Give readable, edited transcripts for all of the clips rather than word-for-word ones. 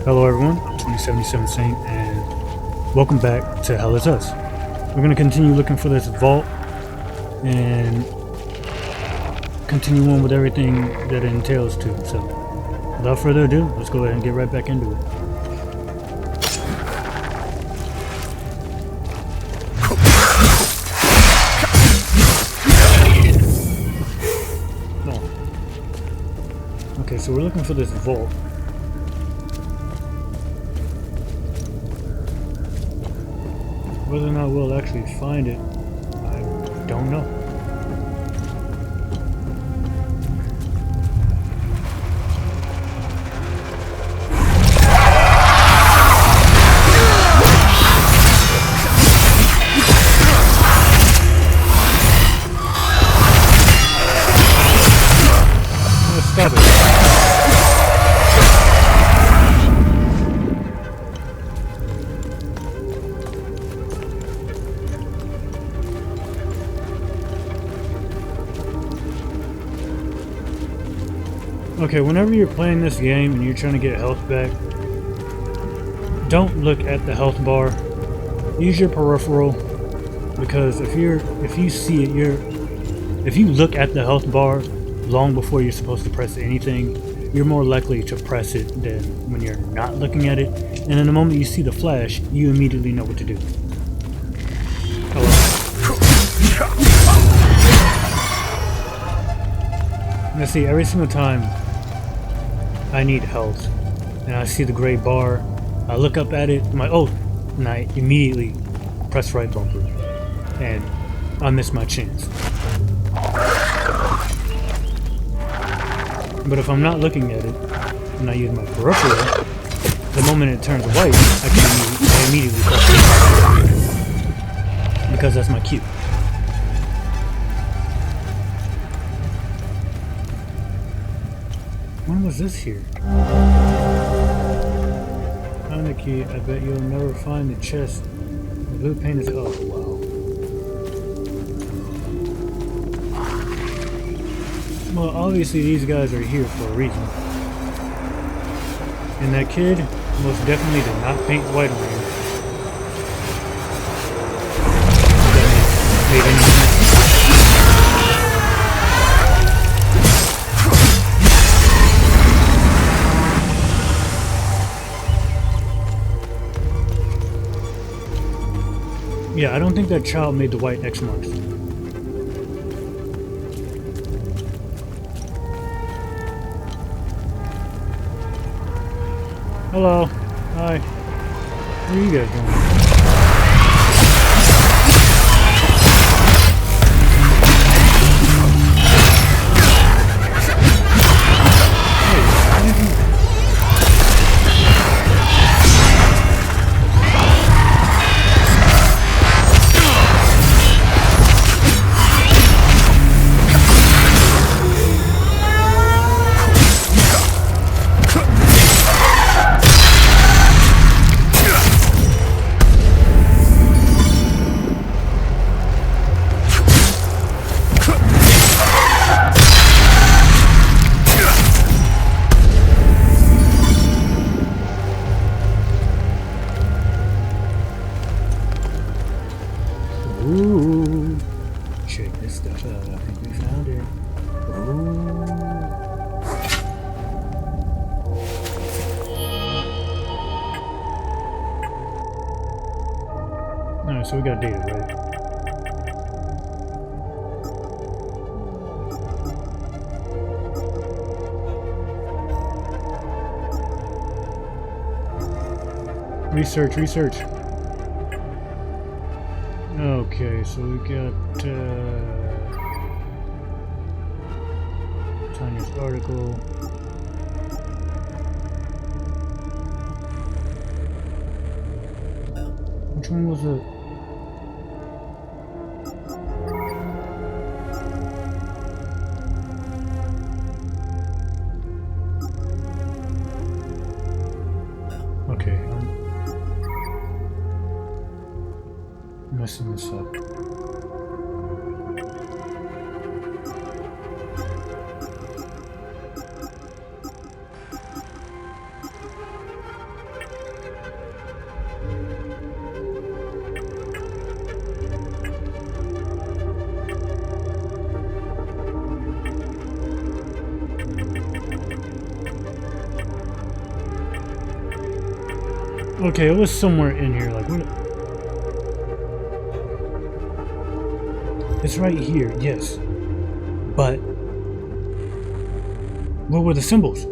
Hello everyone, 2077 Saint, and welcome back to Hellisus. We're going to continue looking for this vault and continue on with everything that it entails to. So, without further ado, let's go ahead and get right back into it. Okay, so we're looking for this vault. Whether or not we'll actually find it, I don't know. Stop it. Okay, whenever you're playing this game and you're trying to get health back, don't look at the health bar. Use your peripheral, because if you see it, if you look at the health bar long before you're supposed to press anything, you're more likely to press it than when you're not looking at it. And in the moment you see the flash, you immediately know what to do. Now see, every single time I need health and I see the gray bar, I look up at it, I'm like, oh, and I immediately press right bumper, and I miss my chance. But if I'm not looking at it and I use my peripheral, the moment it turns white, I immediately press it, because that's my cue. When was this here? Found the key. I bet you'll never find the chest. The blue paint is... oh, wow. Well, obviously these guys are here for a reason. And that kid most definitely did not paint white on him. Made any sense. Yeah, I don't think that child made the white X marks. Hello. Hi. What are you guys doing? Ooh, check this stuff out. I think we found it. Ooh. Alright, so we got data, right? Research. Okay, so we got Tanya's article. Which one was it? Okay, I'm messing this up. Okay, it was somewhere in here. Like, what? It's right here, yes. But what were the symbols?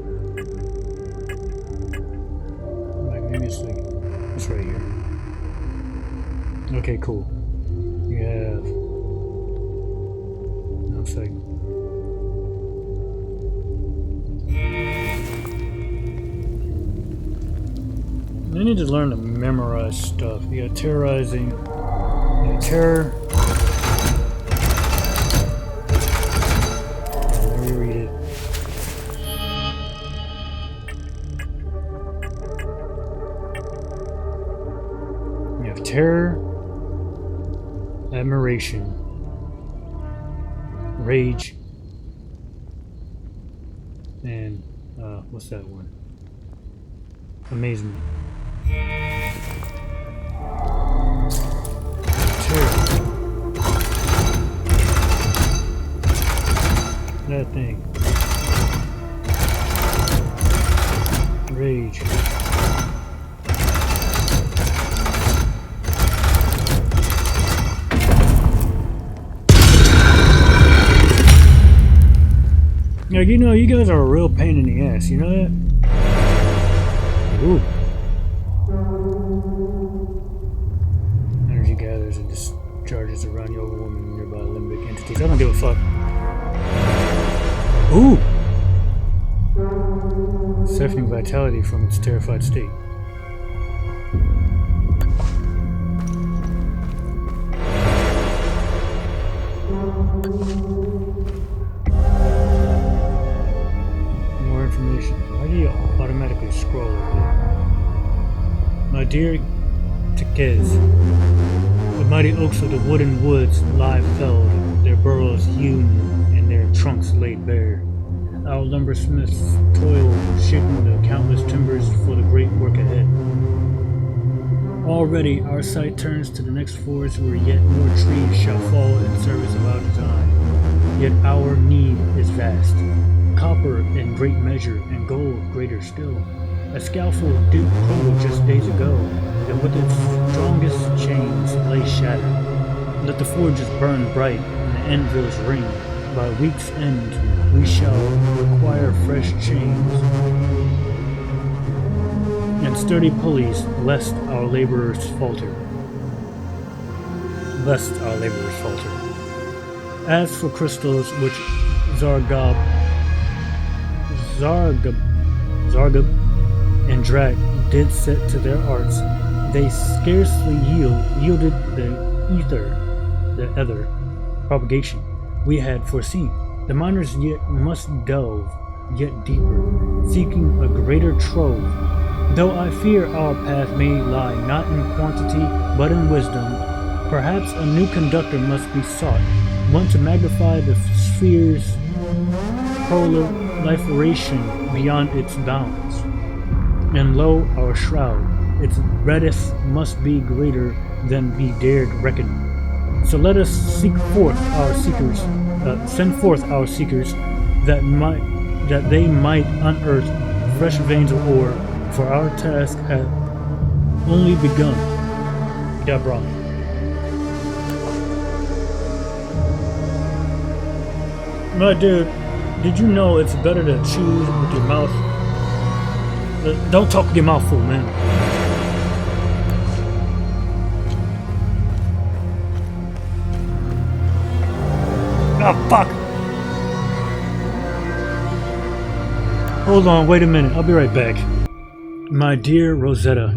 Like, maybe it's like, it's right here. Okay, cool. We have. One second. I need to learn to memorize stuff. You got terrorizing. You got terror. Let me read it. You have terror, admiration, rage, and what's that one? Amazement. Terror. That thing. Rage. Like, you know, you guys are a real pain in the ass, you know that? Ooh. Energy gathers and discharges around your woman and nearby limbic entities. I don't give a fuck. Ooh! Siphoning vitality from its terrified state. More information. Why do you automatically scroll over there? My dear Tequez, the mighty oaks of the wooded woods lie felled, their burrows hewn and their trunks laid bare. Our lumbersmiths toil, shaping the countless timbers for the great work ahead. Already our sight turns to the next forest where yet more trees shall fall in service of our design. Yet our need is vast. Copper in great measure, and gold greater still. A scaffold did crumble just days ago, and with its strongest chains lay shattered. Let the forges burn bright, and the anvils ring. By week's end, we shall require fresh chains and sturdy pulleys, lest our laborers falter. As for crystals which Zargab and Drak did set to their arts, they scarcely yielded the ether propagation we had foreseen. The miners yet must delve yet deeper, seeking a greater trove. Though I fear our path may lie not in quantity but in wisdom, perhaps a new conductor must be sought, one to magnify the sphere's proliferation beyond its bounds. And lo, our shroud, its breadth must be greater than we dared reckon. So let us send forth our seekers, that they might unearth fresh veins of ore, for our task hath only begun. Deborah. My dude, did you know it's better to chew with your mouth? Don't talk with your mouth full, man. Oh, fuck! Hold on, wait a minute, I'll be right back. My dear Rosetta,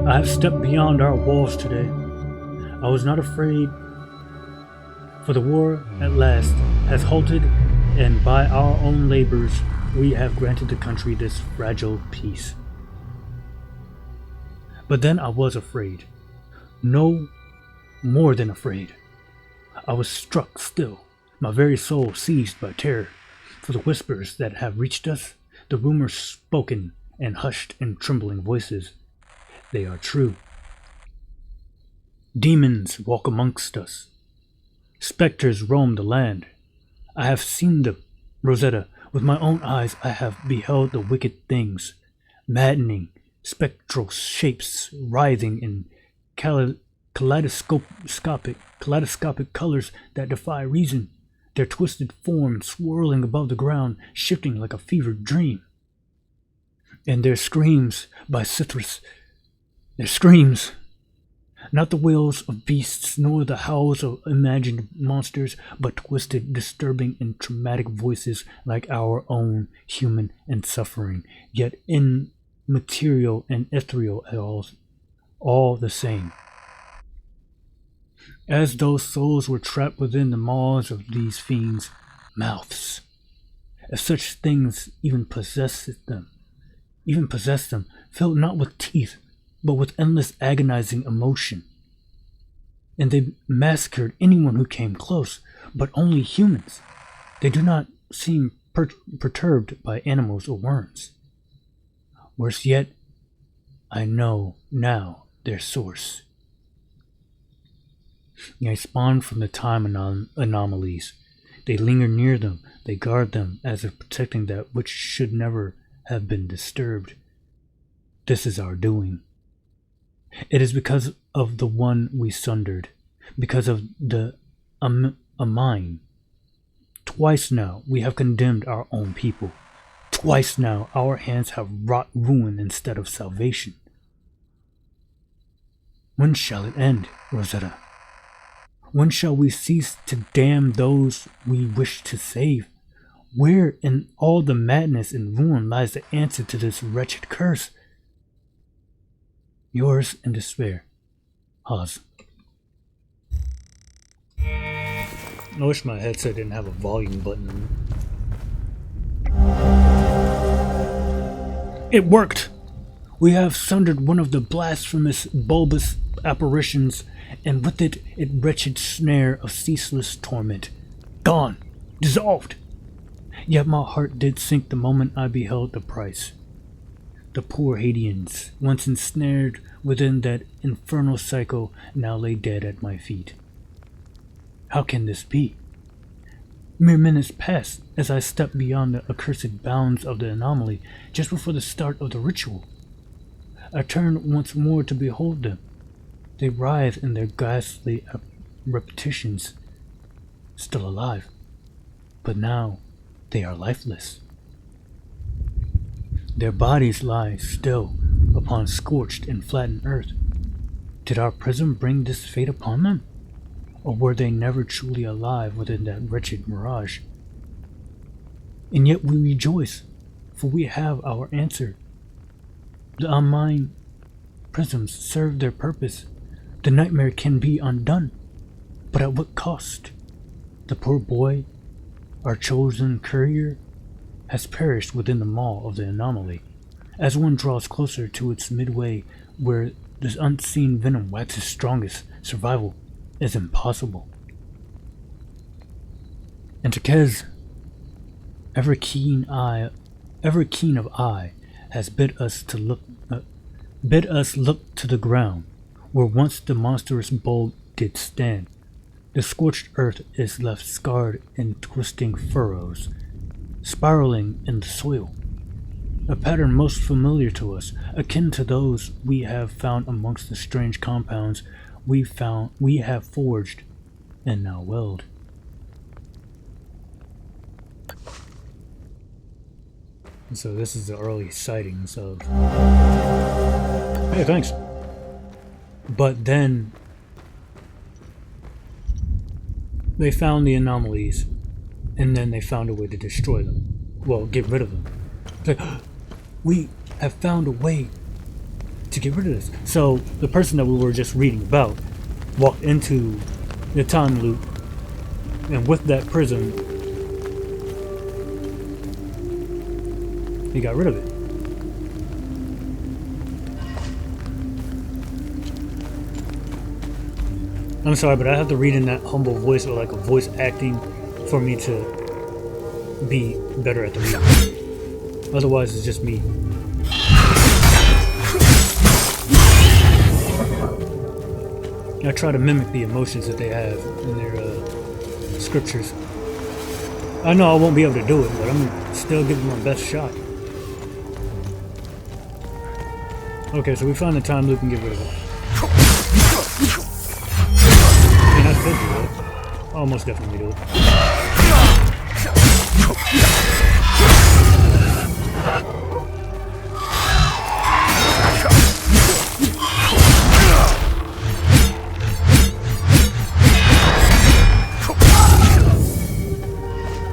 I have stepped beyond our walls today. I was not afraid, for the war at last has halted, and by our own labors we have granted the country this fragile peace. But then I was afraid. No, more than afraid. I was struck still, my very soul seized by terror, for the whispers that have reached us, the rumors spoken and hushed in trembling voices, they are true. Demons walk amongst us. Spectres roam the land. I have seen them, Rosetta. With my own eyes I have beheld the wicked things, maddening, spectral shapes writhing in kaleidoscopic colors that defy reason, their twisted forms swirling above the ground, shifting like a fevered dream. And their screams by Cithras, their screams, not the wails of beasts nor the howls of imagined monsters, but twisted, disturbing, and traumatic voices like our own, human and suffering, yet immaterial and ethereal, all the same. As though souls were trapped within the maws of these fiends' mouths. If such things even possessed them, filled not with teeth, but with endless agonizing emotion. And they massacred anyone who came close, but only humans. They do not seem perturbed by animals or worms. Worse yet, I know now their source. They spawn from the time anomalies. They linger near them, they guard them as if protecting that which should never have been disturbed. This is our doing. It is because of the one we sundered, because of the mine. Twice now we have condemned our own people. Twice now our hands have wrought ruin instead of salvation. When shall it end, Rosetta? When shall we cease to damn those we wish to save? Where in all the madness and ruin lies the answer to this wretched curse? Yours in despair, Haz. I wish my headset didn't have a volume button. It worked! We have sundered one of the blasphemous, bulbous apparitions, and with it a wretched snare of ceaseless torment. Gone! Dissolved! Yet my heart did sink the moment I beheld the price. The poor Hadeans, once ensnared within that infernal cycle, now lay dead at my feet. How can this be? Mere minutes passed as I stepped beyond the accursed bounds of the anomaly just before the start of the ritual. I turned once more to behold them. They writhe in their ghastly repetitions, still alive, but now they are lifeless. Their bodies lie still upon scorched and flattened earth. Did our prism bring this fate upon them? Or were they never truly alive within that wretched mirage? And yet we rejoice, for we have our answer. The unmined prisms serve their purpose. The nightmare can be undone, but at what cost? The poor boy, our chosen courier, has perished within the maw of the anomaly. As one draws closer to its midway, where this unseen venom waxes strongest, survival is impossible. And Tekez, ever keen of eye, has bid us look to the ground, where once the monstrous bulb did stand. The scorched earth is left scarred in twisting furrows, spiraling in the soil. A pattern most familiar to us, akin to those we have found amongst the strange compounds we have forged and now weld. And so this is the early sightings of... Hey, thanks. But then they found the anomalies, and then they found a way to destroy them. Well, get rid of them. It's like, we have found a way to get rid of this. So the person that we were just reading about walked into the time loop, and with that prism, he got rid of it. I'm sorry, but I have to read in that humble voice, or like a voice acting, for me to be better at the reading. Otherwise, it's just me. I try to mimic the emotions that they have in their scriptures. I know I won't be able to do it, but I'm still giving my best shot. Okay, so we find the time loop and get rid of it. And I could do it. Almost definitely do it.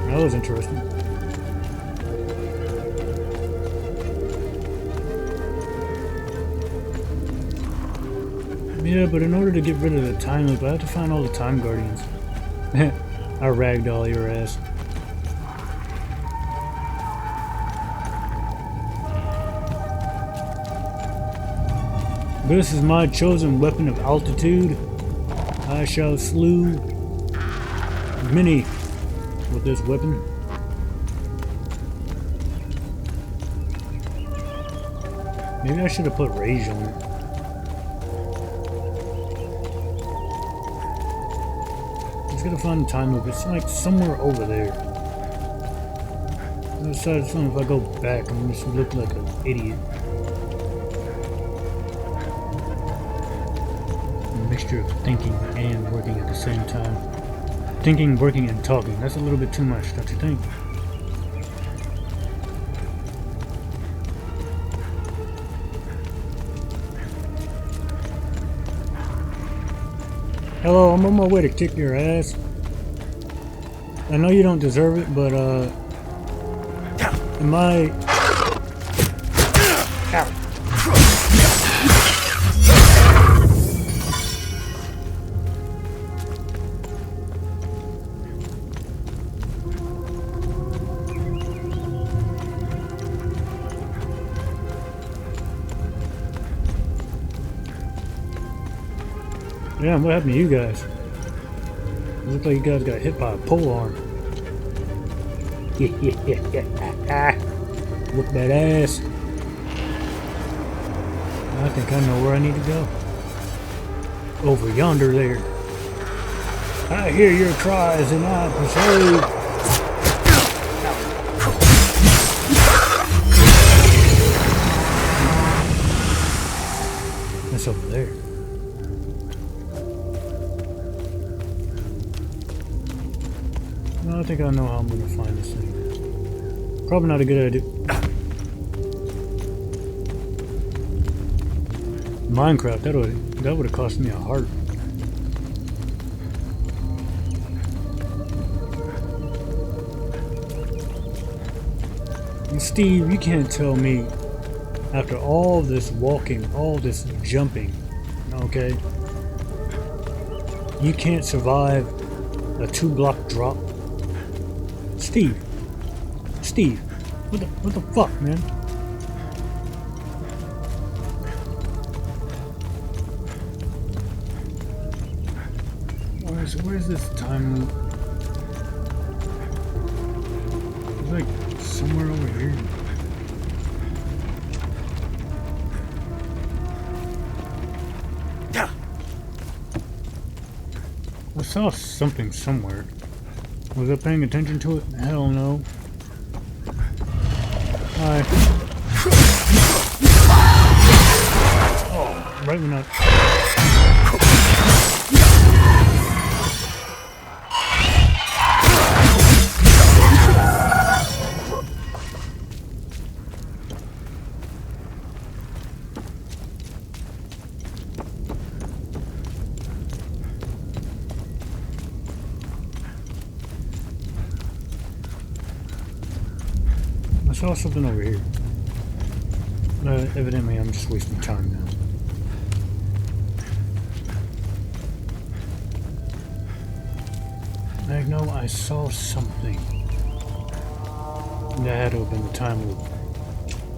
That was interesting. Yeah, but in order to get rid of the time loop, I have to find all the time guardians. I ragdoll your ass. This is my chosen weapon of altitude. I shall slew many with this weapon. Maybe I should have put rage on it. Just gotta find the time loop. It's like somewhere over there. I decided if I go back, I'm just look like an idiot. A mixture of thinking and working at the same time. Thinking, working, and talking. That's a little bit too much, don't you think? Hello, I'm on my way to kick your ass. I know you don't deserve it, but am I... Ow. Damn, what happened to you guys? It looks like you guys got hit by a pole arm. Whoop that ass. I think I know where I need to go. Over yonder there. I hear your cries and I persuade. That's over there. I think I know how I'm gonna find this thing. Probably not a good idea. Minecraft, that would have cost me a heart. And Steve, you can't tell me after all this walking, all this jumping, okay, you can't survive a 2-block drop. Steve, what the fuck, man? Where's this time loop? It's like somewhere over here. I saw something somewhere. Was I paying attention to it? Hell no. Hi. Oh, right when I... I saw something over here. Evidently, I'm just wasting time now. I know I saw something. That had to have been the time loop.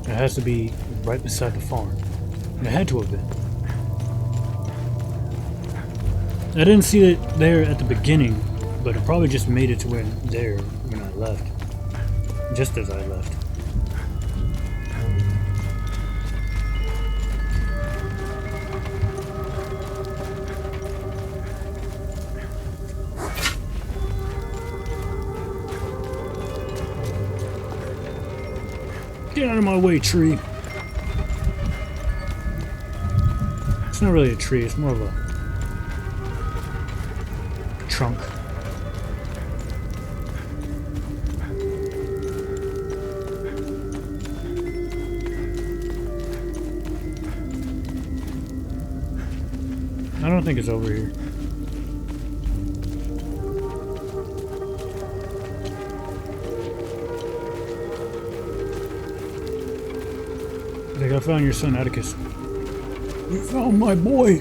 It has to be right beside the farm. It had to have been. I didn't see it there at the beginning, but it probably just made it to where there when I left. Just as I left. Get out of my way, tree. It's not really a tree, it's more of a trunk. I don't think it's over here. Like, I found your son, Atticus. You found my boy!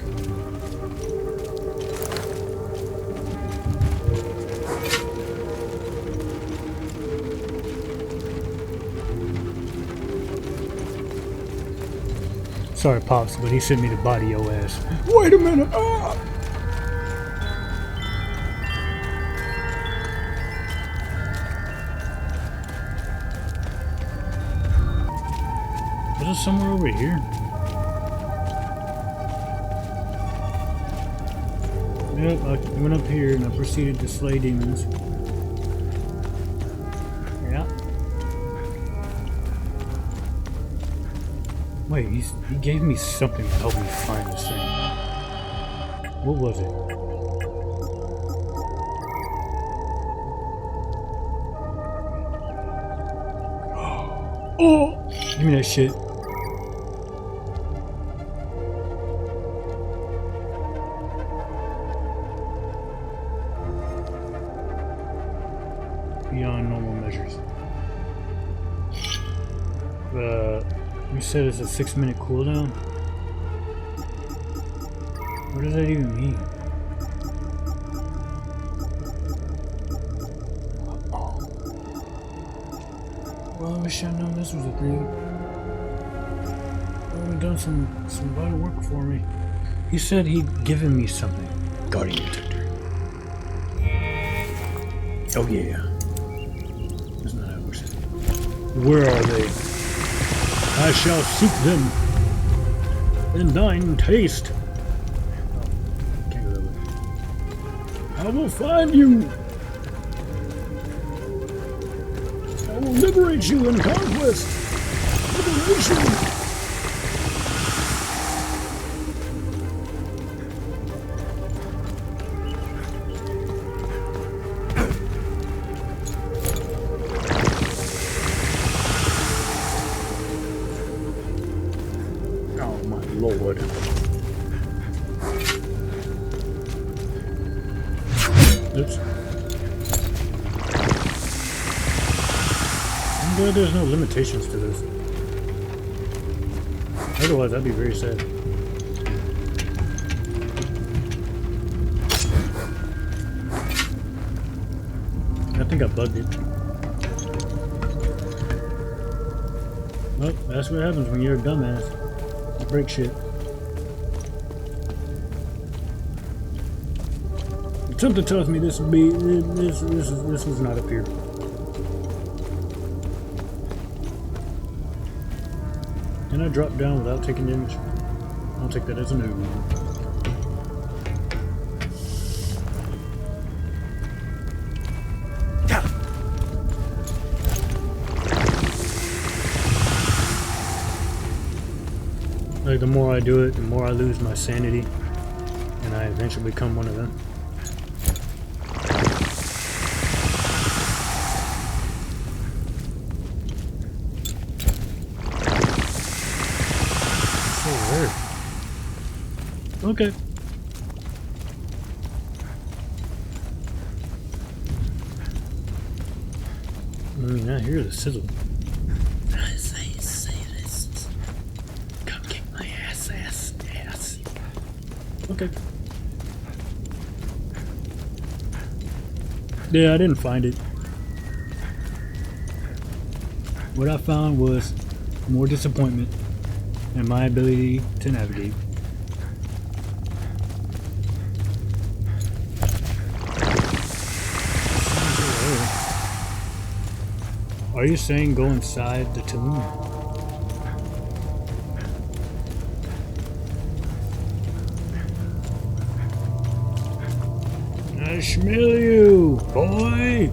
Sorry, Pops, but he sent me to body your ass. Wait a minute! Ah! Was it somewhere over here? Yep, I went up here and I proceeded to slay demons. Yeah. Wait, he gave me something to help me find this thing. What was it? Oh! Give me that shit. Beyond normal measures. You said it's a 6-minute cooldown? What does that even mean? Oh. Well, I wish I'd known this was a thing. It would have done some vital work for me. He said he'd given me something. Guardian detector. Oh yeah. That's not how it works. Where are they? I shall seek them in thine taste. Can't go that way. I will find you. I will liberate you in conquest. Liberation. Lord. Oops. I'm glad there's no limitations to this. Otherwise, I'd be very sad. I think I bugged it. Well, that's what happens when you're a dumbass. Break shit. Something tells me this was not up here. Can I drop down without taking damage? I'll take that as a no. Like, the more I do it, the more I lose my sanity, and I eventually become one of them. So weird. Okay. I mean, I hear the sizzle. Okay. Yeah, I didn't find it. What I found was more disappointment in my ability to navigate. Are you saying go inside the tomb? I smell you, boy!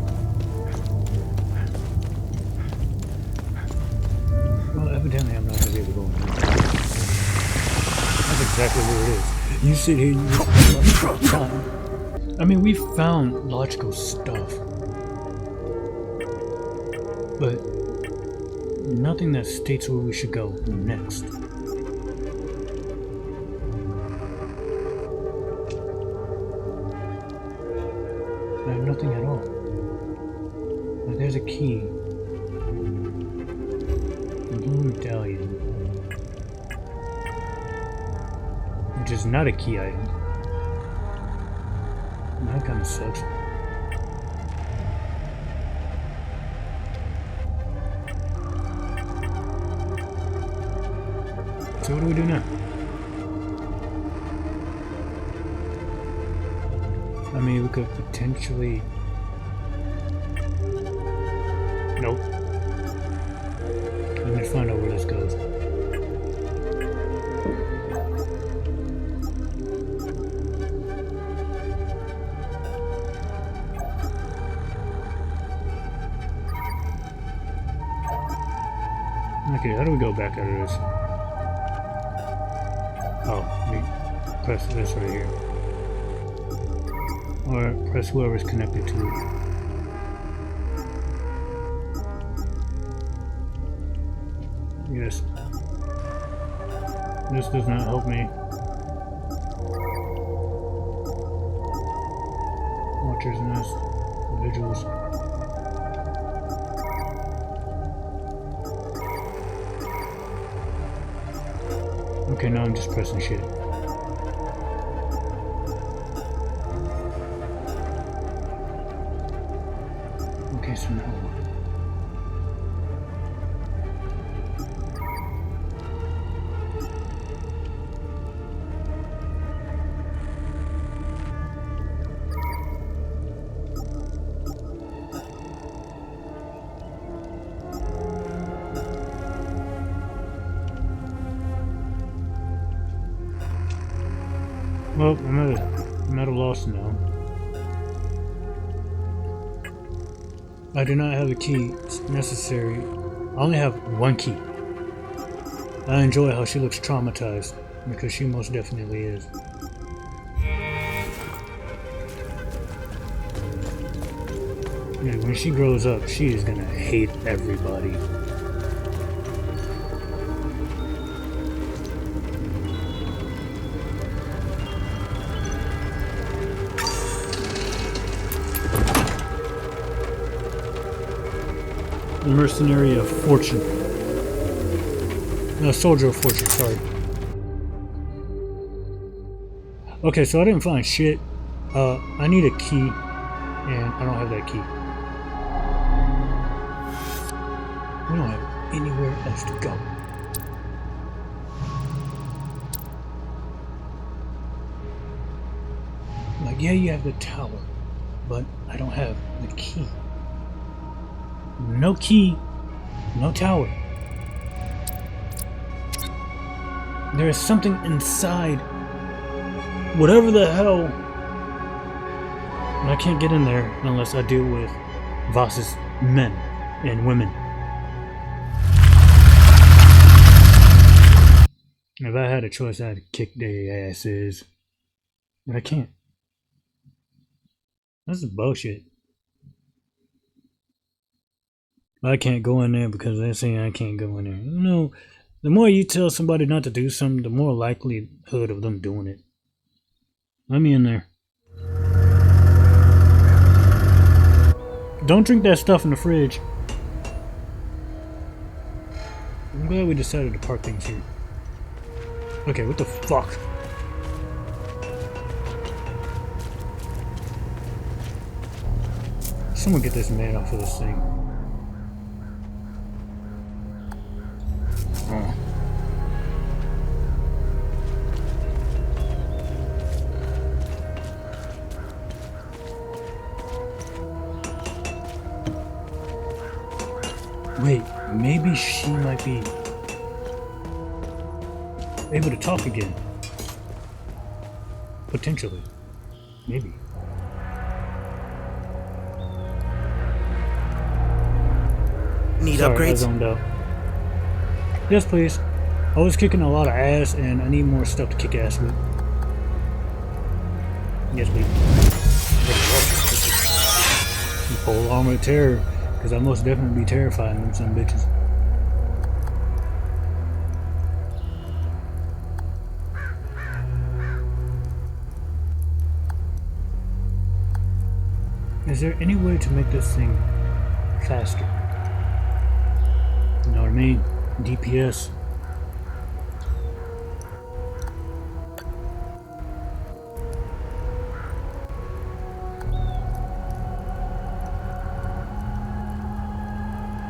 Well, evidently I'm not going to be able to go in there. That's a exactly where it is. You sit here and you just time. I mean, we found logical stuff, but nothing that states where we should go next. I have nothing at all. But there's a key. A blue medallion. Which is not a key item. That kind of sucks. So what do we do now? I mean, we could potentially... Nope. Let me find out where this goes. Okay, how do we go back out of this? Oh, we press this right here. Or press whoever's connected to it. Yes. This does not help me. Watcher's Nest. Vigils. Okay, now I'm just pressing shit. Okay, so now what? Well, I'm at a loss now. I do not have a key necessary. I only have one key. I enjoy how she looks traumatized, because she most definitely is. And when she grows up, she is gonna hate everybody. The Mercenary of Fortune. No, Soldier of Fortune, sorry. Okay, so I didn't find shit. I need a key, and I don't have that key. We don't have anywhere else to go. Like, yeah, you have the tower, but I don't have the key. No key, no tower. There is something inside. Whatever the hell. And I can't get in there unless I deal with Voss's men and women. If I had a choice, I'd kick their asses. But I can't. This is bullshit. I can't go in there because they're saying I can't go in there. You know, the more you tell somebody not to do something, the more likelihood of them doing it. Let me in there. Don't drink that stuff in the fridge. I'm glad we decided to park things here. Okay, what the fuck? Someone get this man off of this thing. Oh. Wait, maybe she might be able to talk again. Potentially. Maybe. Need Sorry, upgrades? I zoned out. Yes, please. I was kicking a lot of ass, and I need more stuff to kick ass with. Yes, please. Full armor terror, because I most definitely be terrifying them some bitches. Is there any way to make this thing faster? You know what I mean? DPS.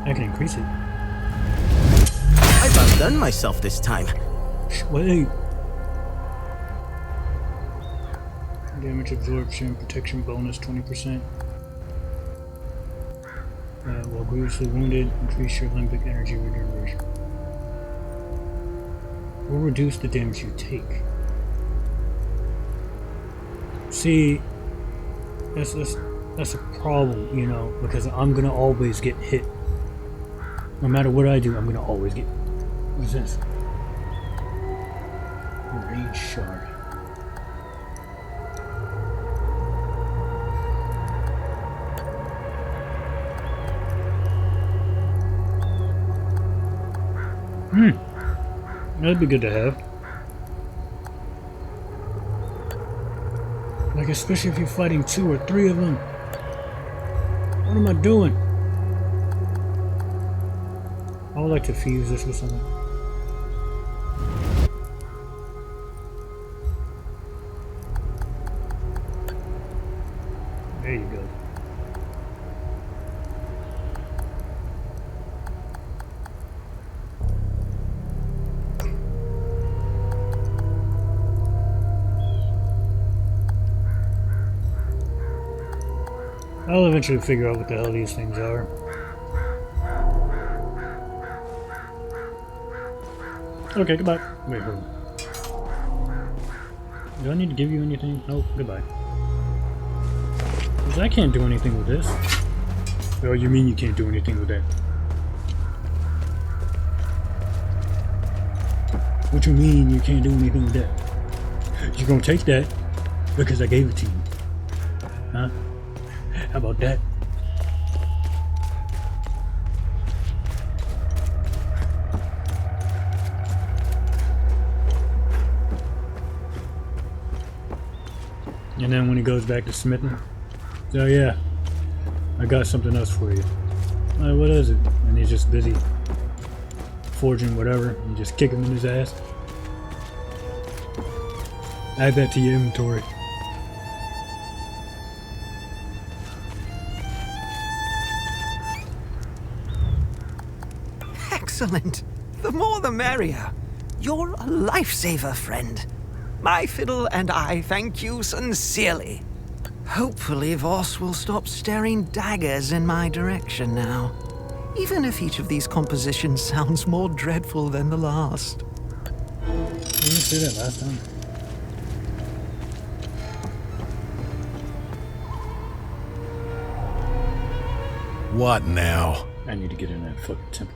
I can increase it. I've outdone myself this time. Wait. Damage absorption, protection bonus 20%. While grievously wounded, increase your limbic energy regeneration. Will reduce the damage you take. See, that's a problem, you know, because I'm gonna always get hit. No matter what I do, I'm gonna always get. What is this? Rage shard. That'd be good to have. Like, especially if you're fighting 2 or 3 of them. What am I doing? I would like to fuse this with something. There you go. I'll eventually figure out what the hell these things are. Okay, goodbye. Wait, hold on. Do I need to give you anything? Nope, goodbye. Because I can't do anything with this. Oh, you mean you can't do anything with that? What you mean you can't do anything with that? You're gonna take that because I gave it to you. Huh? How about that? And then when he goes back to smithing, so yeah, I got something else for you. What is it? And he's just busy forging whatever and just kick him in his ass. Add that to your inventory. Excellent. The more the merrier. You're a lifesaver, friend. My fiddle and I thank you sincerely. Hopefully Voss will stop staring daggers in my direction now. Even if each of these compositions sounds more dreadful than the last. Didn't you say that last time? What now? I need to get in that fucking temple.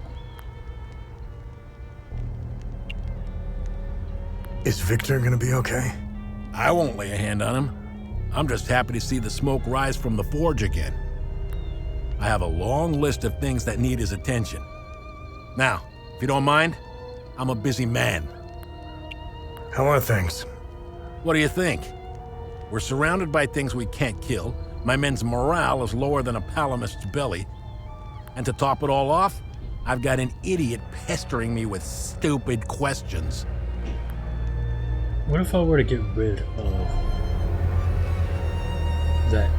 Is Victor gonna be okay? I won't lay a hand on him. I'm just happy to see the smoke rise from the forge again. I have a long list of things that need his attention. Now, if you don't mind, I'm a busy man. How are things? What do you think? We're surrounded by things we can't kill. My men's morale is lower than a palamist's belly. And to top it all off, I've got an idiot pestering me with stupid questions. What if I were to get rid of that?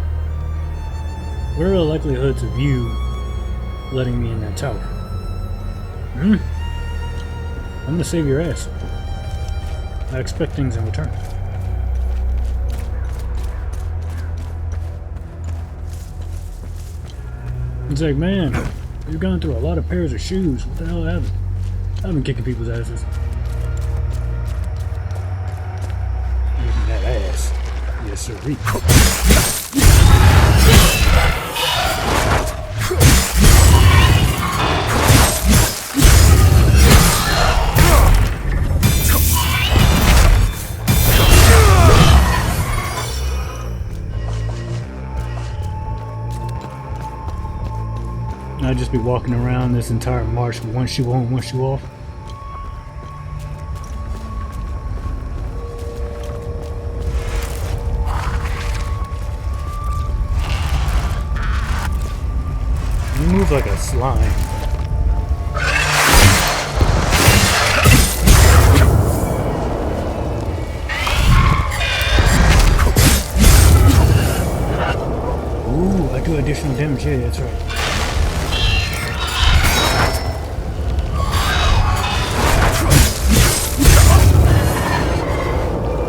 What are the likelihoods of you letting me in that tower? I'm gonna save your ass. I expect things in return. It's like, man, you've gone through a lot of pairs of shoes. What the hell happened? I've been kicking people's asses. Using that ass. Yes, sir. I'd just be walking around this entire march with one shoe on, one shoe off. You move like a slime. Ooh, I do additional damage. Yeah, that's right.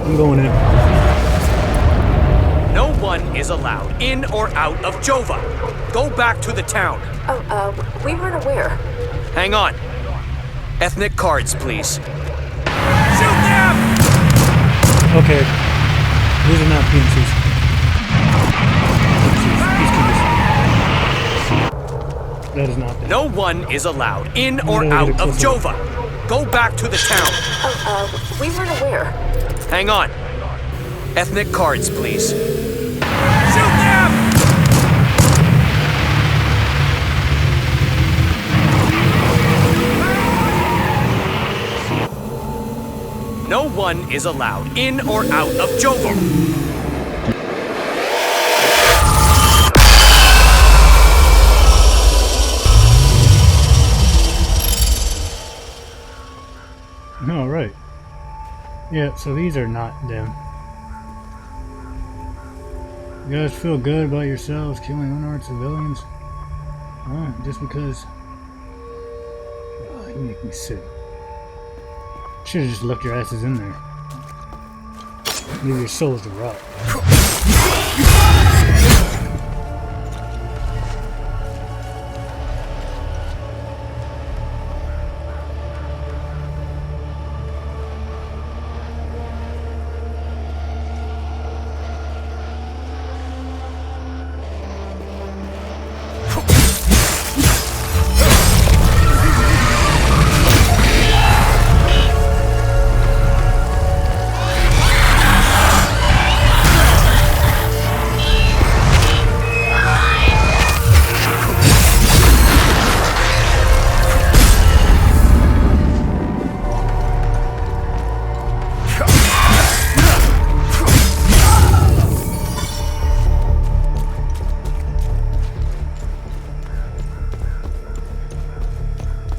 I'm going in. No one is allowed in or out of Jova. Go back to the town. Oh, we weren't aware. Hang on. Ethnic cards, please. Shoot them! Okay. These are not PNCs. That is not them. No one is allowed in or out of Jova. Go back to the town. Oh, we weren't aware. Hang on. Ethnic cards, please. Shoot them! No one is allowed in or out of Jova. All right. Yeah, so these are not them. You guys feel good about yourselves killing unarmed civilians? Just because... you make me sick. Should've just left your asses in there. Leave your souls to rot.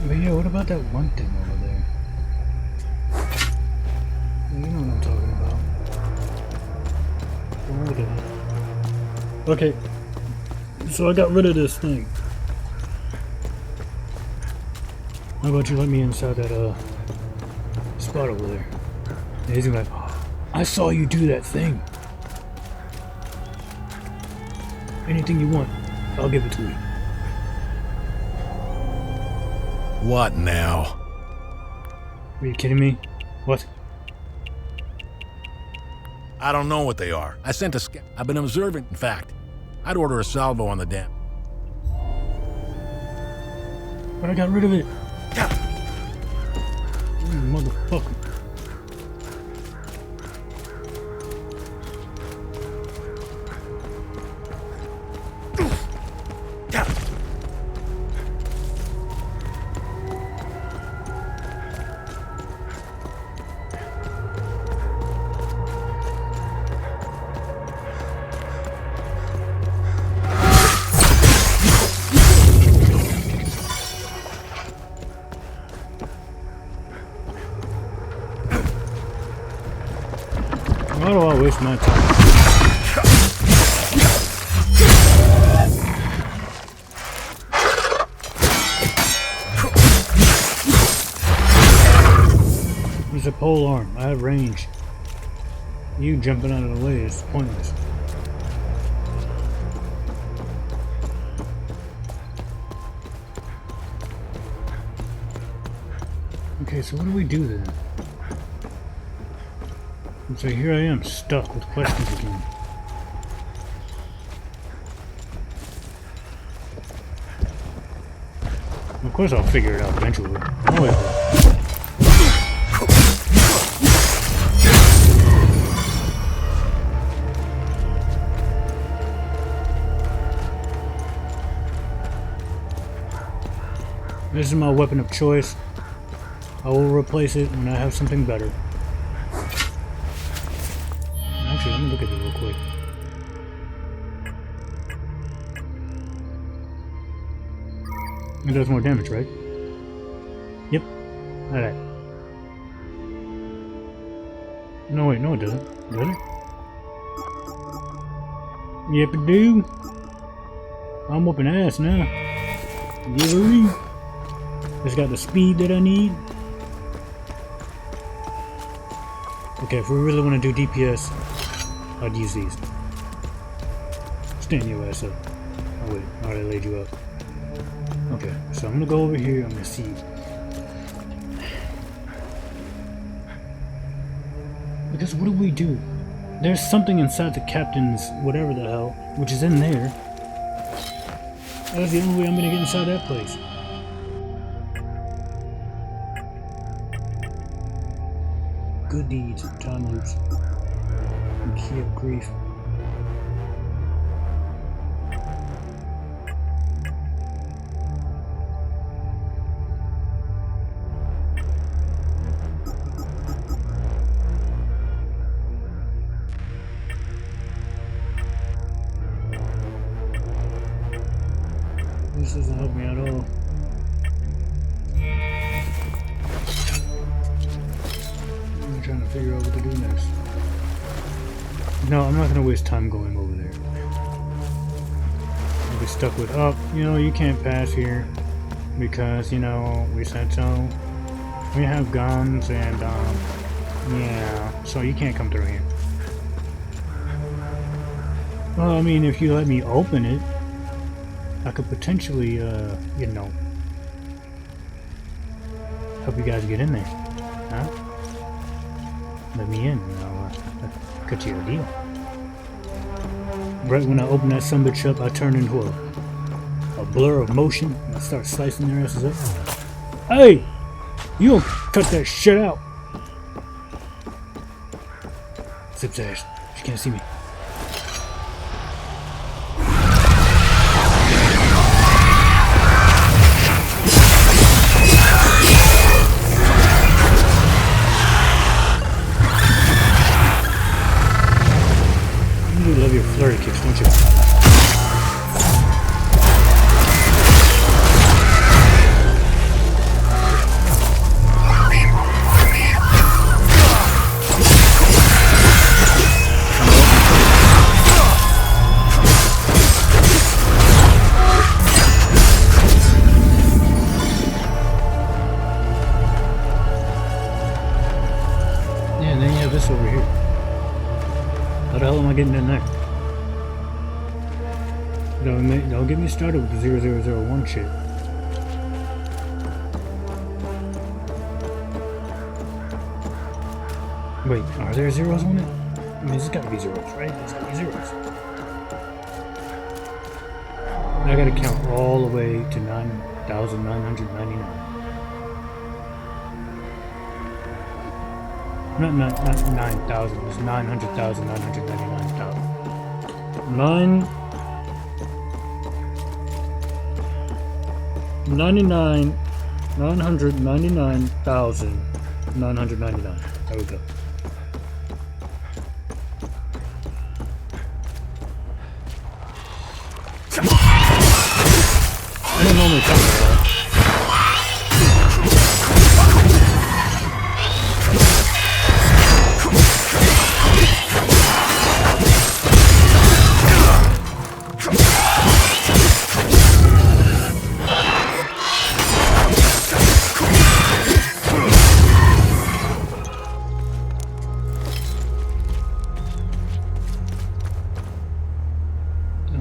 But yeah, what about that one thing over there? You know what I'm talking about. Okay, so I got rid of this thing. How about you let me inside that spot over there? And he's gonna be like, I saw you do that thing. Anything you want, I'll give it to you. What now? Are you kidding me? What? I don't know what they are. I sent a scout. I've been observing, in fact. I'd order a salvo on the dam. But I got rid of it. You motherfucker. Why do I waste my time? There's a pole arm. I have range. You jumping out of the way is pointless. Okay, so what do we do then? And so here I am, stuck with questions again. Of course I'll figure it out eventually. Oh, wait. This is my weapon of choice. I will replace it when I have something better. Actually, let me look at it real quick. It does more damage, right? Yep. Alright. No, wait, no it doesn't. Does it? Yep, it do. I'm whooping ass now. Yippee. It's got the speed that I need. Okay, if we really want to do DPS, I'd use these. Stand your ass up. Oh wait, I already laid you up. Okay, so I'm gonna go over here, I'm gonna see. Because what do we do? There's something inside the captain's whatever the hell, which is in there. That's the only way I'm gonna get inside that place. Good deeds, time loops, and key of grief. This doesn't help me at all. I'm trying to figure out what to do next. No, I'm not going to waste time going over there. I'll be stuck with, oh, you know, you can't pass here because, you know, we said so. We have guns and, yeah, so you can't come through here. Well, I mean, if you let me open it, I could potentially, you know, help you guys get in there, huh? Let me in, and I'll cut you a deal. Right when I open that sumbitch up, I turn into a blur of motion, and I start slicing their asses up. Hey! You don't cut that shit out! Zip's ass. She can't see me. You love your flurry kicks, don't you? Yeah, and then you have this over here. How the hell am I getting in there? Don't get me started with the 0001 shit. Wait, are there zeros on it? I mean, there's gotta be zeros, right? There's gotta be zeros. I gotta count all the way to 9,999. Not 9,000, it's 900,999,000. 999,999. There we go. I don't normally count that.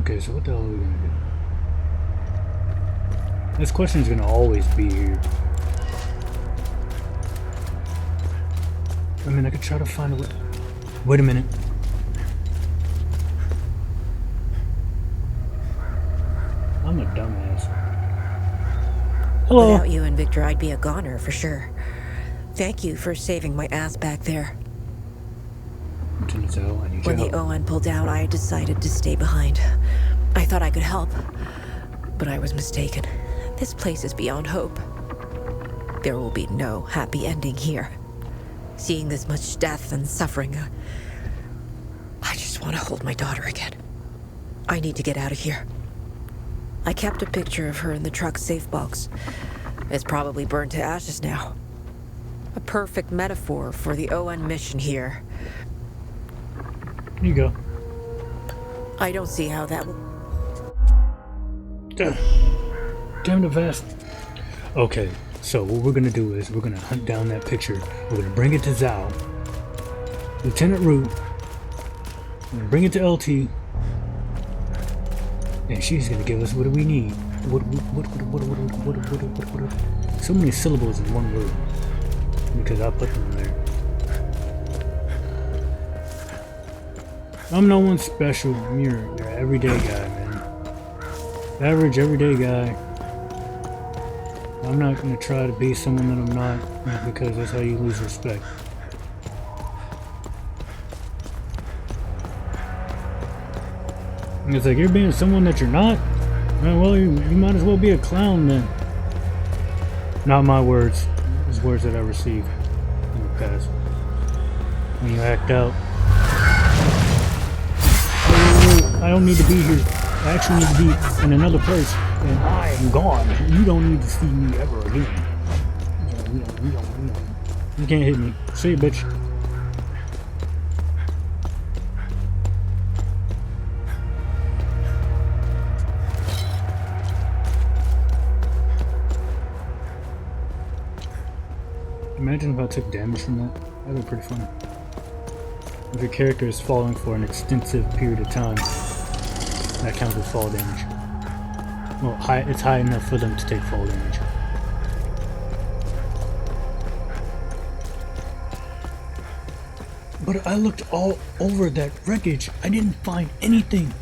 Okay, so what the hell are we gonna do? This question's gonna always be here. I mean, I could try to find a way. Wait a minute. I'm a dumbass. Hello. Without you and Victor, I'd be a goner for sure. Thank you for saving my ass back there. When the ON pulled out, I decided to stay behind. I thought I could help, but I was mistaken. This place is beyond hope. There will be no happy ending here. Seeing this much death and suffering, I just want to hold my daughter again. I need to get out of here. I kept a picture of her in the truck's safe box. It's probably burned to ashes now. A perfect metaphor for the ON mission here. Here you go. I don't see how that will... Damn the vest. Okay, so what we're gonna do is we're gonna hunt down that picture. We're gonna bring it to Zhao, Lieutenant Root. We're gonna bring it to LT, and she's gonna give us what we need. What? So many syllables in one word because I put them there. I'm no one special. You're an everyday guy, man. Average, everyday guy. I'm not gonna try to be someone that I'm not, because that's how you lose respect. And it's like, you're being someone that you're not? Well, you might as well be a clown then. Not my words. It's words that I received in the past. When you act out. I don't need to be here. I actually need to be in another place, and I am gone. You don't need to see me ever again. You can't hit me. See you, bitch. Imagine if I took damage from that. That'd be pretty funny. If your character is falling for an extensive period of time, that counts as fall damage. Well, it's high enough for them to take fall damage. But I looked all over that wreckage. I didn't find anything.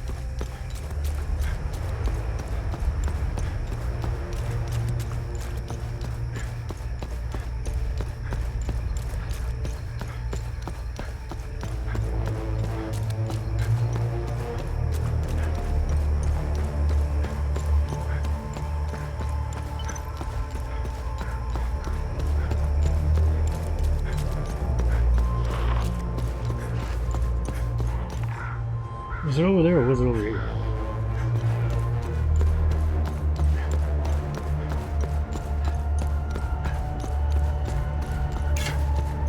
Was it over there or was it over here?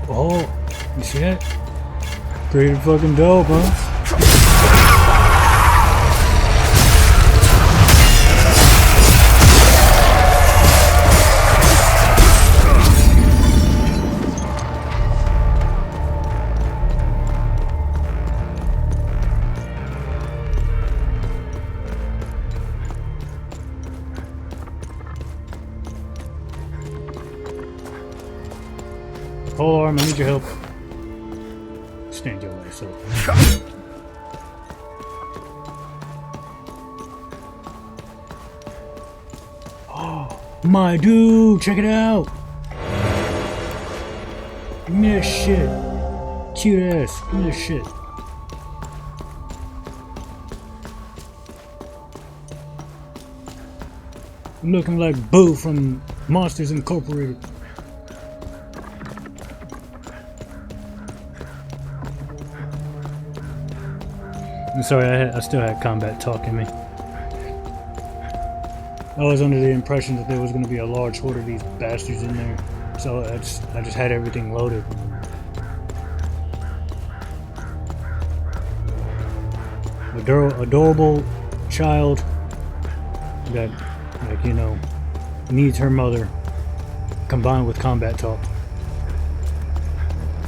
Oh, you see that? Pretty fucking dope, huh? Hold on, I need your help. Stand your ass up. Oh, my dude, check it out. Give me that shit. Cute ass, give me that shit. I'm looking like Boo from Monsters Incorporated. I'm sorry, I still had combat talking me. I was under the impression that there was going to be a large horde of these bastards in there, so I just had everything loaded. Adorable child that, like, you know, needs her mother, combined with combat talk.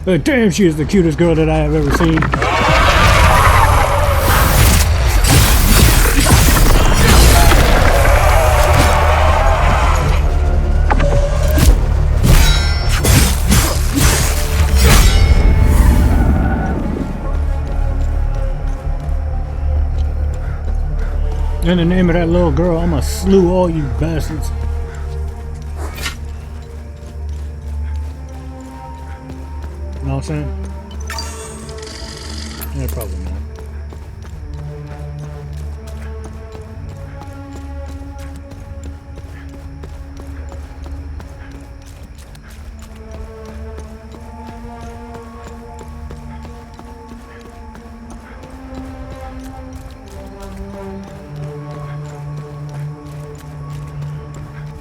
But damn, she is the cutest girl that I have ever seen. In the name of that little girl, I'ma slew all you bastards. You know what I'm saying? Yeah, probably not.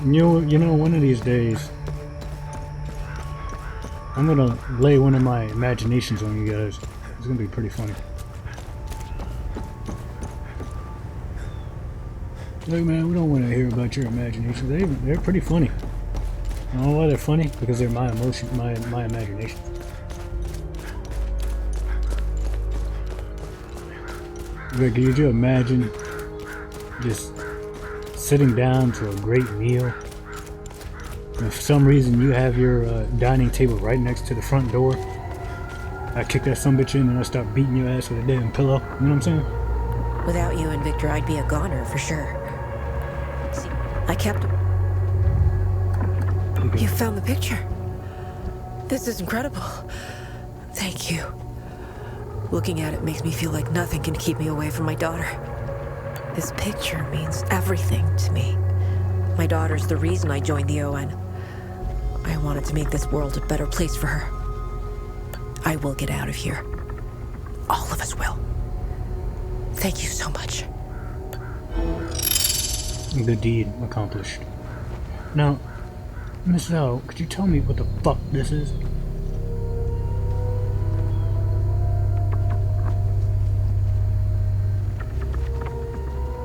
You know, one of these days, I'm gonna lay one of my imaginations on you guys. It's gonna be pretty funny. Look, man, we don't want to hear about your imaginations. They're pretty funny. You know why they're funny? Because they're my emotion, my imagination. Rick, could you imagine just sitting down to a great meal? And for some reason, you have your dining table right next to the front door. I kick that sumbitch in and I start beating your ass with a damn pillow. You know what I'm saying? Without you and Victor, I'd be a goner for sure. See, I kept... You found the picture. This is incredible. Thank you. Looking at it makes me feel like nothing can keep me away from my daughter. This picture means everything to me. My daughter's the reason I joined the ON. I wanted to make this world a better place for her. I will get out of here. All of us will. Thank you so much. Good deed accomplished. Now, Miss Zhao, could you tell me what the fuck this is?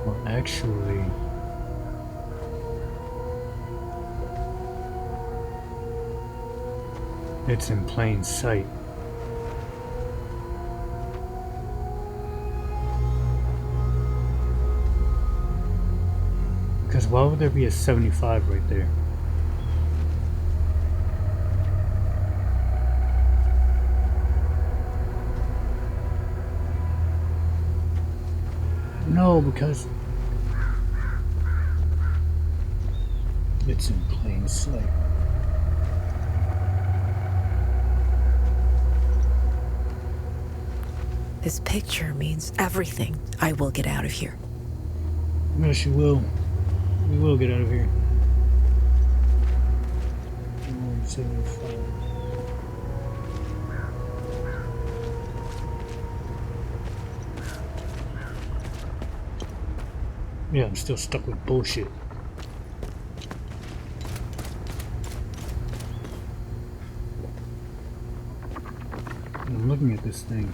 Well, actually... it's in plain sight. Because why would there be a 75 right there? No, because it's in plain sight. This picture means everything. I will get out of here. Yes, you will. We will get out of here. 175. Yeah, I'm still stuck with bullshit. I'm looking at this thing.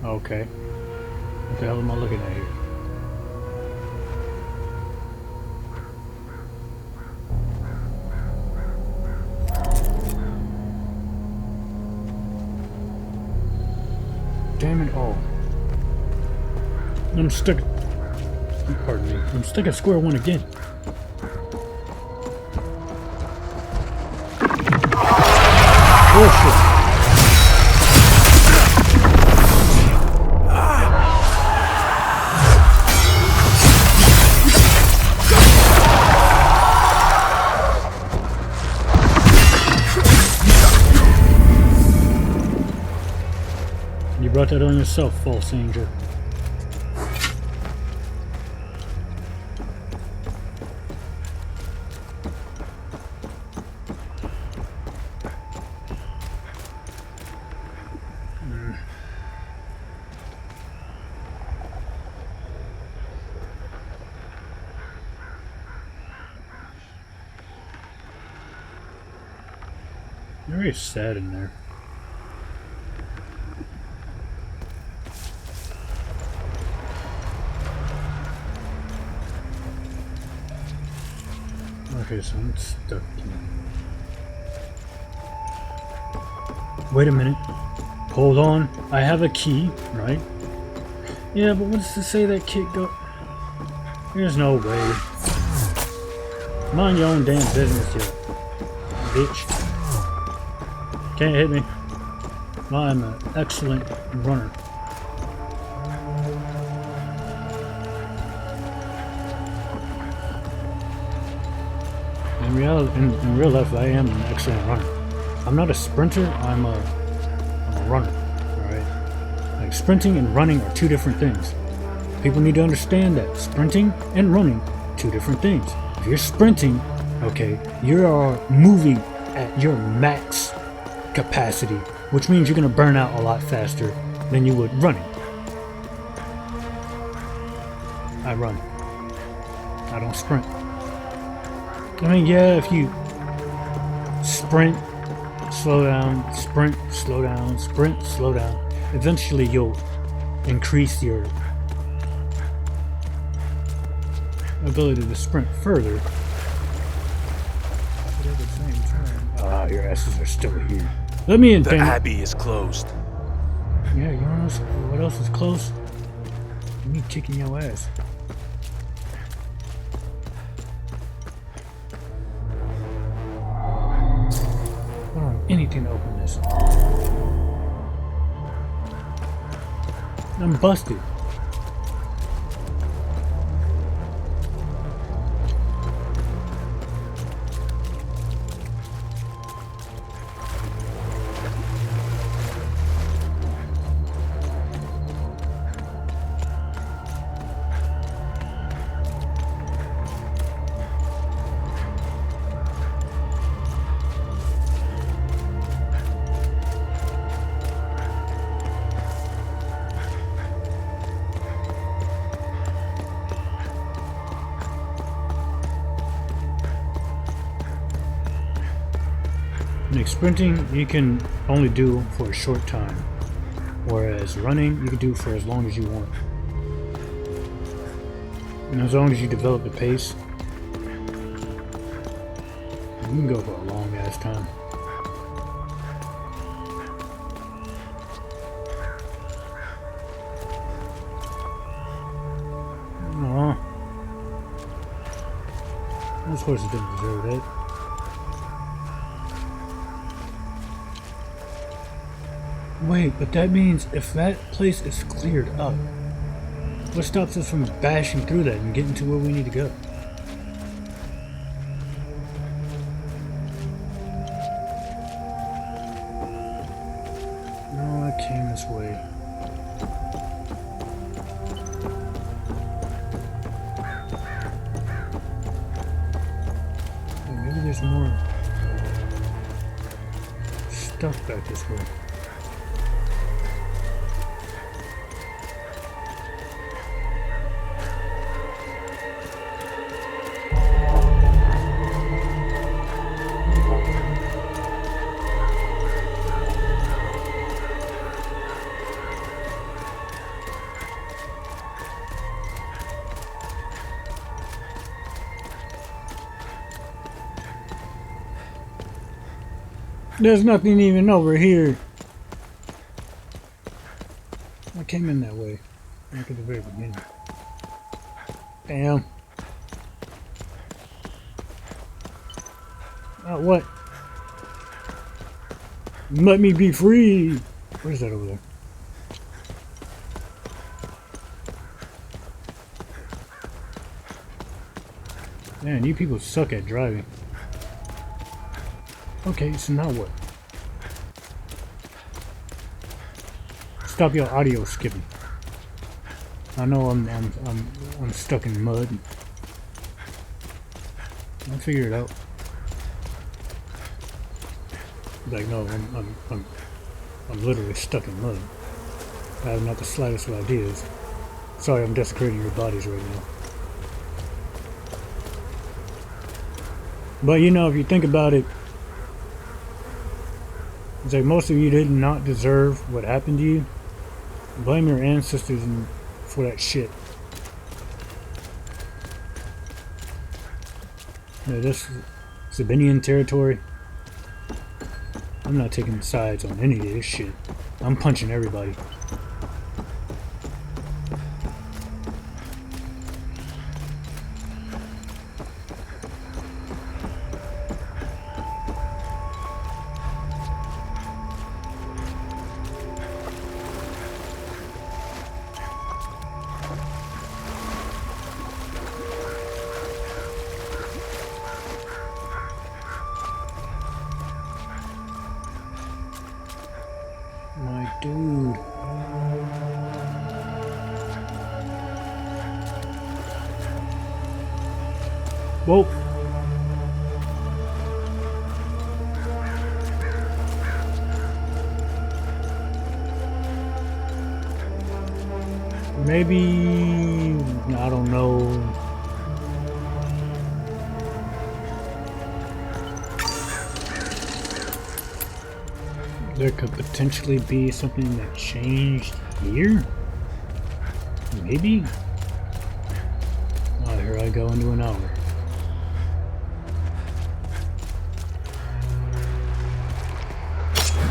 Okay. What the hell am I looking at here? Damn it all. I'm stuck. Pardon me. I'm stuck at square one again. Bullshit. You brought that on yourself, false angel. Very sad in there. Okay, so I'm stuck. Wait a minute. Hold on. I have a key, right? Yeah, but what's to say that kid go... There's no way. Mind your own damn business, you bitch. Can't hit me. I'm an excellent runner. In real life, I am an excellent runner. I'm not a sprinter, I'm a runner, alright? Like, sprinting and running are two different things. people need to understand that sprinting and running, two different things. If you're sprinting, okay, you are moving at your max capacity, which means you're going to burn out a lot faster than you would running. I run. I don't sprint. I mean, yeah, if you sprint, slow down, sprint, slow down, sprint, slow down, eventually you'll increase your ability to sprint further. But at the same time, ah, your asses are still here. Let me The invent. Abbey is closed. Yeah, you know what else is close? Me kicking your ass. I don't have anything to open this. I'm busted. Like sprinting, you can only do for a short time, whereas running, you can do for as long as you want. And as long as you develop the pace, you can go for a long ass time. Aw. Those horses didn't deserve that. Wait, but that means if that place is cleared up, what stops us from bashing through that and getting to where we need to go? No, I came this way. Hey, maybe there's more stuff back this way. There's nothing even over here. I came in that way, like at the very beginning. Damn. Oh, what? Let me be free. What is that over there? Man, you people suck at driving. Okay, so now what? Stop your audio skipping. I know I'm stuck in mud. I'll figure it out. Like no, I'm literally stuck in mud. I have not the slightest of ideas. Sorry, I'm desecrating your bodies right now. But you know, if you think about it, it's like most of you did not deserve what happened to you. Blame your ancestors for that shit. Yeah, this Sabinian territory. I'm not taking sides on any of this shit. I'm punching everybody. My dude. Whoa. Maybe, I don't know. There could potentially be something that changed here? Maybe? Oh, here I go into an hour.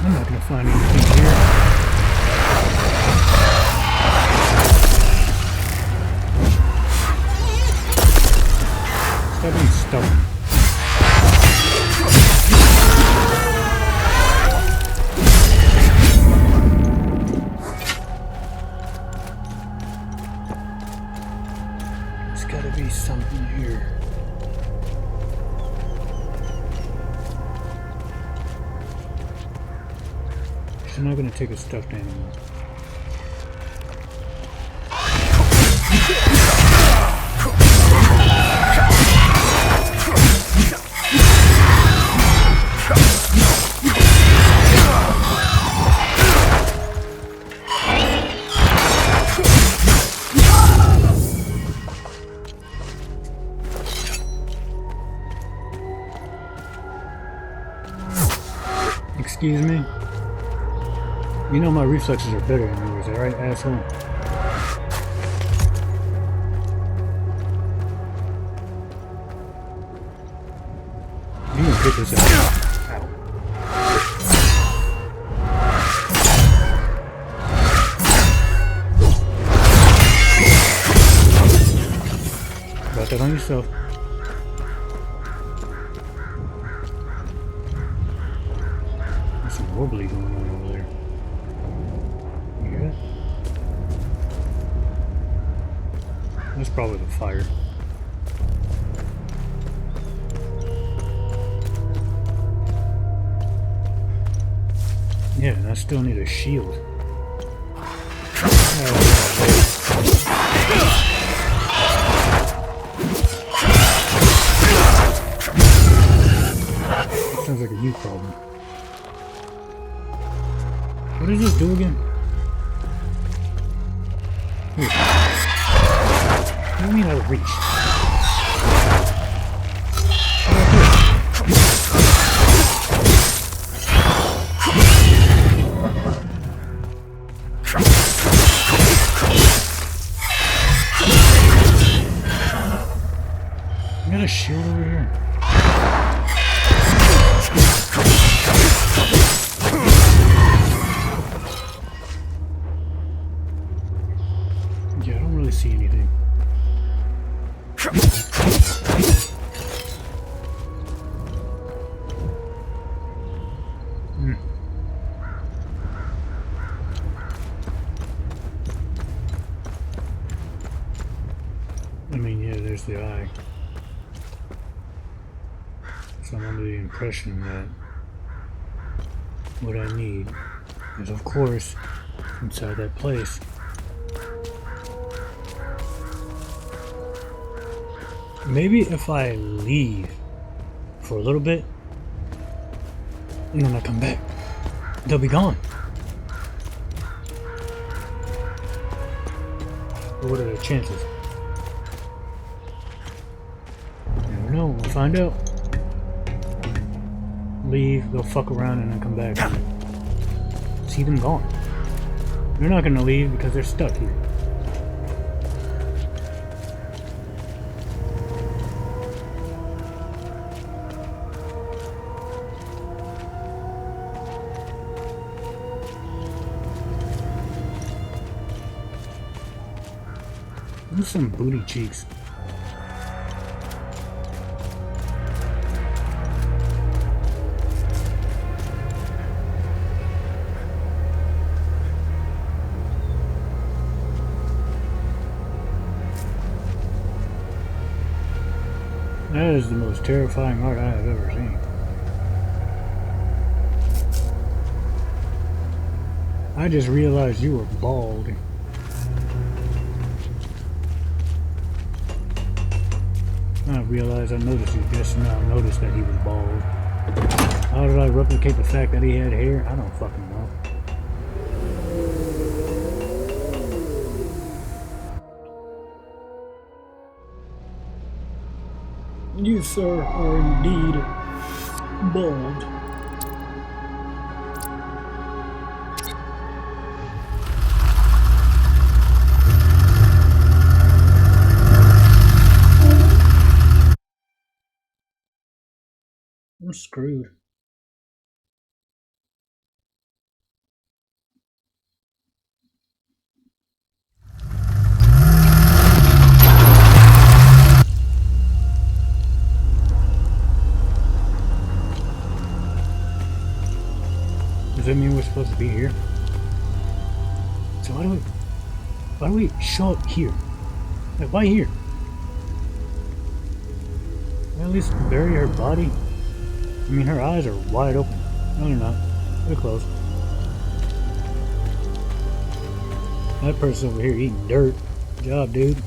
I'm not gonna find anything here. Stop being stubborn. There's gotta be something here. She's not gonna take a stuffed animal. Excuse me? You know my reflexes are better than yours, alright, asshole? You gonna get this out. Got that on yourself. There's some wobbly going on over there. You hear that? That's probably the fire. Yeah, and I still need a shield. Sounds like a you problem. What does this do again? Here. What do you mean out of reach? I got a shield over here. Yeah, I don't really see anything. I mean, yeah, there's the eye. So I'm under the impression that what I need is, of course, inside that place. Maybe if I leave for a little bit and then I come back, they'll be gone. But what are the chances? Never know, we'll find out. Leave, go fuck around, and then come back. See them gone. They're not gonna leave because they're stuck here. Those are some booty cheeks. That is the most terrifying art I have ever seen. I just realized you were bald. I realized I noticed it just now. Noticed that he was bald. How did I replicate the fact that he had hair? I don't fucking know. You, sir, are indeed bald. I'm screwed. Does that mean we're supposed to be here? So why do we show up here? Like, why here? At least bury her body? I mean, her eyes are wide open. No, they're not. They're closed. That person over here eating dirt. Good job, dude.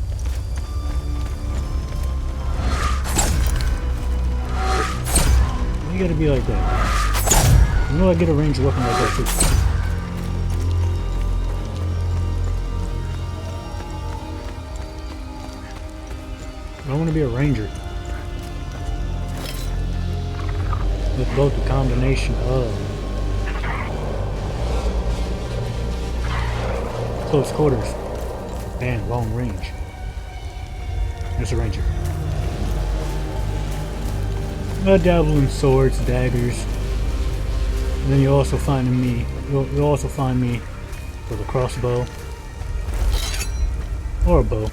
Why you gotta be like that? You know I get a ranged weapon like that too. I want to be a ranger. With both the combination of close quarters and long range. There's a ranger. I dabble in swords, daggers, and then you'll also find me. You'll also find me with a crossbow or a bow.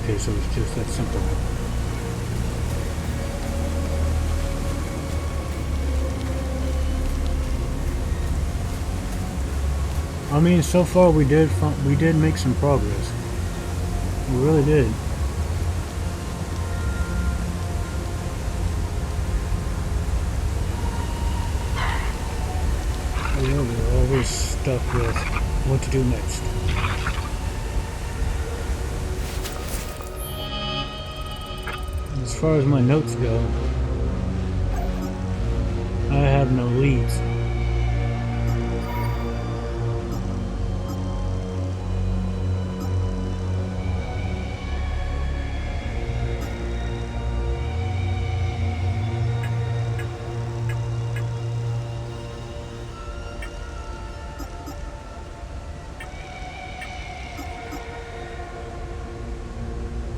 Okay, so it's just that simple. I mean, so far we did make some progress. We really did. Yeah, we're always stuck with what to do next. As far as my notes go, I have no leads.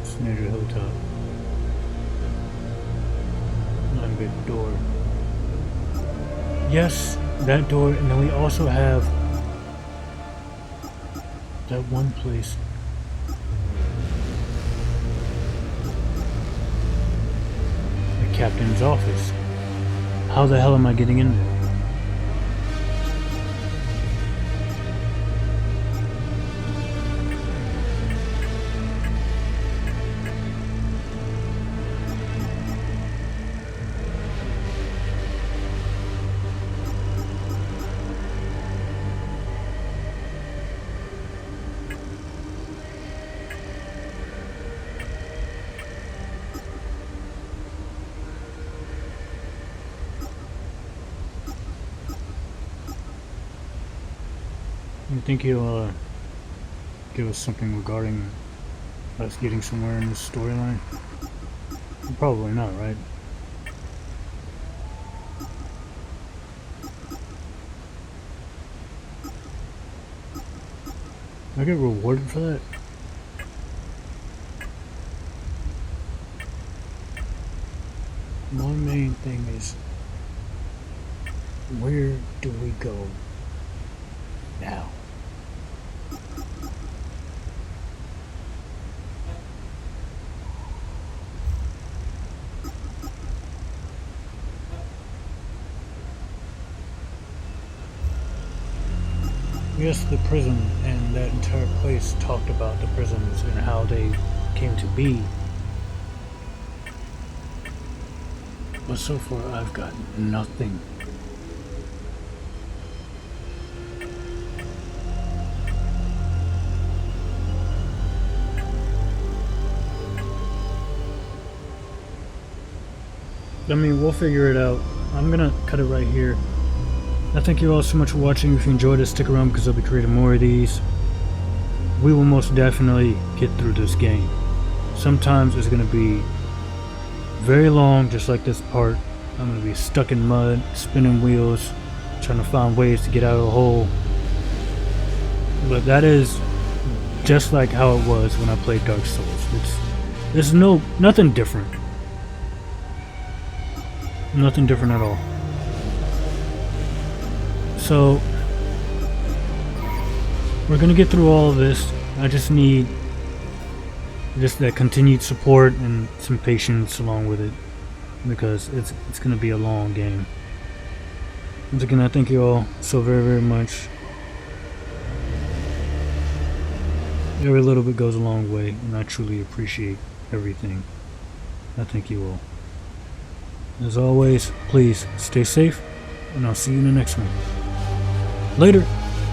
It's near the hilltop. Big door. Yes, that door, and then we also have that one place. The captain's office. How the hell am I getting in there? You think he'll give us something regarding us getting somewhere in this storyline? Probably not, right? I get rewarded for that? My main thing is, where do we go now. Yes, the prison and that entire place talked about the prisons and how they came to be. But so far, I've got nothing. I mean, we'll figure it out. I'm gonna cut it right here. I thank you all so much for watching. If you enjoyed it, stick around because I'll be creating more of these. We will most definitely get through this game. Sometimes it's gonna be very long, just like this part. I'm gonna be stuck in mud, spinning wheels, trying to find ways to get out of the hole. But that is just like how it was when I played Dark Souls. There's nothing different. Nothing different at all. So we're gonna get through all of this. I just need that continued support and some patience along with it, because it's gonna be a long game. Once again, I thank you all so very, very much. Every little bit goes a long way, and I truly appreciate everything. I thank you all. As always, please stay safe, and I'll see you in the next one. Later.